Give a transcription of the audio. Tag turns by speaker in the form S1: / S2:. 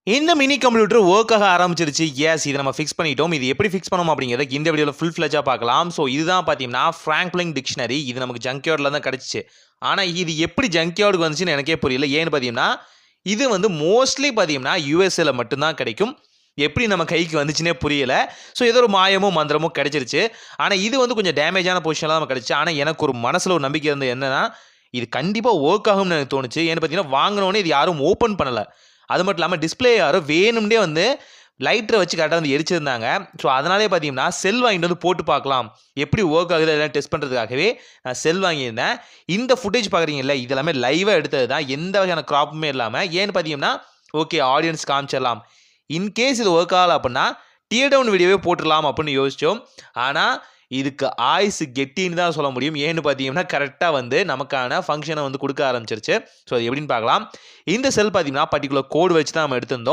S1: இந்த mini computer work ஆக ஆரம்பிச்சிருச்சு. எஸ் இத நம்ம ஃபிக்ஸ் பண்ணிட்டோம். இது எப்படி ஃபிக்ஸ் பண்ணோம் அப்படிங்கிறத இந்த வீடியோல ஃபுல் ஃப்ளெட்ஜா பார்க்கலாம். ஸோ இதுதான் பார்த்தீங்கன்னா, ஃபிராங்க்லின் டிக்ஷனரி. இது நமக்கு ஜங்க்யார்ட்ல தான் கிடைச்சுச்சு. ஆனா இது எப்படி ஜங்க்யார்டுக்கு வந்துச்சுன்னு எனக்கே புரியல. ஏன்னு பார்த்தீங்கன்னா, இது வந்து மோஸ்ட்லி பார்த்தீங்கன்னா, யுஎஸ்ஏல மட்டும் தான் கிடைக்கும். எப்படி நம்ம கைக்கு வந்துச்சுன்னே புரியல. ஸோ ஏதோ ஒரு மாயமோ, மந்திரமோ கிடைச்சிருச்சு. ஆனா இது வந்து கொஞ்சம் டேமேஜான பொசிஷன்ல தான் நமக்கு கிடைச்சுச்சு. ஆனா எனக்கு ஒரு மனசுல ஒரு நம்பிக்கை இருந்தது என்னன்னா, இது கண்டிப்பா ஒர்க் ஆகும்னு எனக்கு தோணுச்சு. ஏன்னு பார்த்தீங்கன்னா, வாங்குன உடனே இது யாரும் ஓப்பன் பண்ணல. அது மட்டும் இல்லாம டிஸ்ப்ளே யாரோ வேணும்னே வந்து லைட்டர வச்சு கரெக்ட்டா வந்து எரிச்சிருந்தாங்க. ஸோ அதனாலேயே பார்த்தீங்கன்னா, செல் வாங்கிட்டு வந்து போட்டு பார்க்கலாம். எப்படி ஒர்க் ஆகுது அதெல்லாம் டெஸ்ட் பண்ணுறதுக்காகவே நான் செல் வாங்கியிருந்தேன். இந்த ஃபுட்டேஜ் பார்க்குறீங்கல்ல, இது எல்லாமே லைவா எடுத்தது தான். எந்த வகையான கிராப்புமே இல்லாம. ஏன்னு பார்த்தீங்கன்னா, ஓகே ஆடியன்ஸ் காமிச்சிடலாம். இன்கேஸ் இது ஒர்க் ஆகல அப்படின்னா, டியர் டவுன் வீடியோவே போட்டுறலாம் அப்படின்னு யோசிச்சோம். ஆனா, இதுக்கு ஆயுசு கெட்டின்னு தான் சொல்ல முடியும். ஏன்னு பார்த்தீங்கன்னா, கரெக்ட்டா வந்து நமக்கான ஃபங்ஷன வந்து குடுக்க ஆரம்பிச்சிருச்சு. ஸோ அது எப்படின்னு பார்க்கலாம். இந்த செல் பார்த்தீங்கன்னா, பர்ட்டிகுலர் கோட் வச்சு தான் நம்ம எடுத்திருந்தோம்.